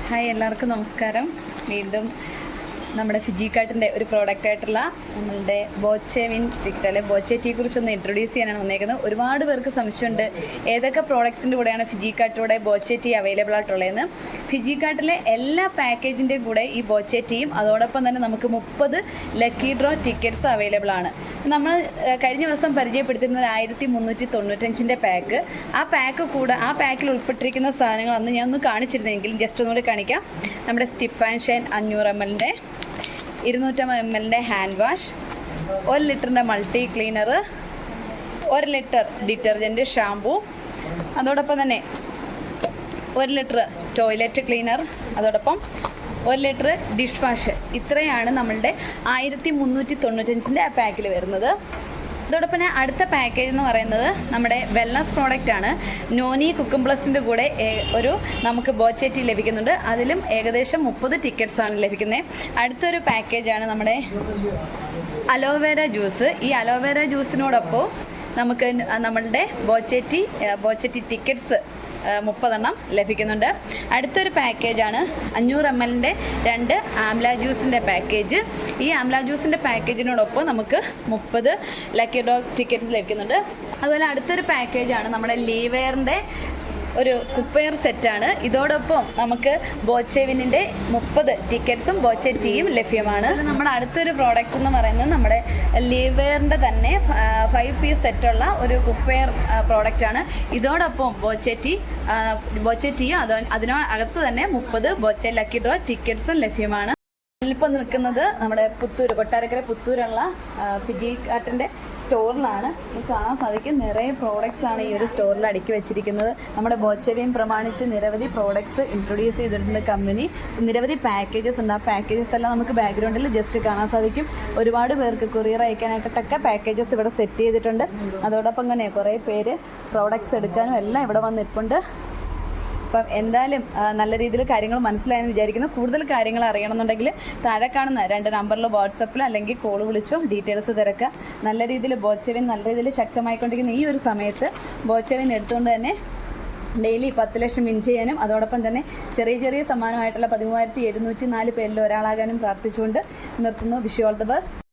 Hi, എല്ലാവർക്കും നമസ്കാരം. വീണ്ടും നമ്മുടെ ഫിജിക്കാർട്ടിൻ്റെ ഒരു പ്രോഡക്റ്റായിട്ടുള്ള നമ്മളുടെ ബോച്ചെ വിൻ ടിക്കറ്റ് അല്ലെ ബോച്ചെ ടീയെ കുറിച്ചൊന്ന് ഇൻട്രൊഡ്യൂസ് ചെയ്യാനാണ് വന്നേക്കുന്നത്. ഒരുപാട് പേർക്ക് സംശയമുണ്ട് ഏതൊക്കെ പ്രോഡക്ട്സിൻ്റെ കൂടെയാണ് ഫിജിക്കാർട്ടിലൂടെ ബോച്ചെ ടീ അവൈലബിൾ ആയിട്ടുള്ളതെന്ന്. ഫിജിക്കാർട്ടിലെ എല്ലാ പാക്കേജിൻ്റെയും കൂടെ ഈ ബോച്ചെ ടീയും അതോടൊപ്പം തന്നെ നമുക്ക് 30 ലക്കി ഡ്രോ ടിക്കറ്റ്സ് അവൈലബിൾ ആണ്. നമ്മൾ കഴിഞ്ഞ ദിവസം പരിചയപ്പെടുത്തുന്നത് 1395 പാക്ക്. ആ പാക്കിൽ ഉൾപ്പെട്ടിരിക്കുന്ന സാധനങ്ങൾ അന്ന് ഞാൻ ഒന്ന് കാണിച്ചിരുന്നെങ്കിലും ജസ്റ്റ് ഒന്നുകൂടി കാണിക്കാം. നമ്മുടെ stiff and shine 500 ml 250 ml hand wash, 1 ലിറ്ററിൻ്റെ multi cleaner, 1 litre detergent shampoo, അതോടൊപ്പം തന്നെ 1 ലിറ്റർ ടോയ്ലറ്റ് ക്ലീനർ, അതോടൊപ്പം 1 ലിറ്റർ ഡിഷ് വാഷ്. ഇത്രയാണ് നമ്മളുടെ 1395 ആ പാക്കിൽ വരുന്നത്. അതോടൊപ്പം അടുത്ത പാക്കേജ് എന്ന് പറയുന്നത് നമ്മുടെ വെൽനസ് പ്രോഡക്റ്റ് ആണ്. നോനി കുക്കും പ്ലസിൻ്റെ കൂടെ നമുക്ക് ബോച്ചെ ടീ ലഭിക്കുന്നുണ്ട്. അതിലും ഏകദേശം 30 ടിക്കറ്റ്സ് ആണ് ലഭിക്കുന്നത്. അടുത്തൊരു പാക്കേജാണ് നമ്മുടെ അലോവേര ജ്യൂസ്. ഈ അലോവേര ജ്യൂസിനോടൊപ്പം നമുക്ക് നമ്മളുടെ ബോച്ചെ ടീ ടിക്കറ്റ്സ് 30 എണ്ണം ലഭിക്കുന്നുണ്ട്. അടുത്തൊരു പാക്കേജാണ് 500 ml 2 ആംല ജ്യൂസിൻ്റെ പാക്കേജ്. ഈ ആംല ജ്യൂസിൻ്റെ പാക്കേജിനോടൊപ്പം നമുക്ക് 30 ലക്കി ഡ്രോ ടിക്കറ്റ്സ് ലഭിക്കുന്നുണ്ട്. അതുപോലെ അടുത്തൊരു പാക്കേജാണ് നമ്മുടെ ലീവെയറിൻ്റെ ഒരു കുപ്പയർ സെറ്റാണ്. ഇതോടൊപ്പം നമുക്ക് ബോച്ചെ വിന്നിൻ്റെ 30 ടിക്കറ്റ്സും ബോച്ചെ ടീയും ലഭ്യമാണ്. നമ്മുടെ അടുത്തൊരു പ്രോഡക്റ്റ് എന്ന് പറയുന്നത് നമ്മുടെ ലീവെയറിൻ്റെ തന്നെ 5 പീസ് സെറ്റുള്ള ഒരു കുപ്പയർ പ്രോഡക്റ്റാണ്. ഇതോടൊപ്പം ബോച്ചെ ടീയും അതിനകത്ത് തന്നെ 30 ബോച്ചെ ലക്കി ഡ്രോ ടിക്കറ്റ്സും ലഭ്യമാണ്. ഇതിലിപ്പോൾ നിൽക്കുന്നത് നമ്മുടെ കൊട്ടാരക്കര പുത്തൂരുള്ള ഫിജിക്കാർട്ടിൻ്റെ സ്റ്റോറിലാണ്. കാണാൻ സാധിക്കും നിറയെ പ്രോഡക്റ്റ്സ് ആണ് ഈ ഒരു സ്റ്റോറിൽ അടുക്കി വെച്ചിരിക്കുന്നത്. നമ്മുടെ ബോച്ചെ വിൻ പ്രമാണിച്ച് നിരവധി പ്രോഡക്റ്റ്സ് ഇൻട്രൊഡ്യൂസ് ചെയ്തിട്ടുണ്ട് കമ്പനി. നിരവധി പാക്കേജസ് ഉണ്ട്. ആ പാക്കേജസ് എല്ലാം നമുക്ക് ബാക്ക്ഗ്രൗണ്ടിൽ ജസ്റ്റ് കാണാൻ സാധിക്കും. ഒരുപാട് പേർക്ക് കൊറിയർ അയക്കാനായിട്ടൊക്കെ പാക്കേജസ് ഇവിടെ സെറ്റ് ചെയ്തിട്ടുണ്ട്. അതോടൊപ്പം തന്നെ കുറേ പേര് പ്രോഡക്റ്റ്സ് എടുക്കാനും എല്ലാം ഇവിടെ വന്നിട്ടുണ്ട്. അപ്പം എന്തായാലും നല്ല രീതിയിൽ കാര്യങ്ങൾ മനസ്സിലായെന്ന് വിചാരിക്കുന്നു. കൂടുതൽ കാര്യങ്ങൾ അറിയണമെന്നുണ്ടെങ്കിൽ താഴെ കാണുന്ന 2 നമ്പറിൽ വാട്സപ്പിൽ അല്ലെങ്കിൽ കോൾ വിളിച്ചോ ഡീറ്റെയിൽസ് തിരക്കുക. നല്ല രീതിയിൽ ബോച്ചെ വിൻ നല്ല രീതിയിൽ ശക്തമായിക്കൊണ്ടിരിക്കുന്ന ഈ ഒരു സമയത്ത് ബോച്ചെ വിൻ എടുത്തുകൊണ്ട് തന്നെ ഡെയിലി 10 ലക്ഷം വിൻ ചെയ്യാനും അതോടൊപ്പം തന്നെ ചെറിയ സമ്മാനമായിട്ടുള്ള 13,704 പേരിൽ ഒരാളാകാനും പ്രാർത്ഥിച്ചുകൊണ്ട് നിർത്തുന്നു. Wish you all the best.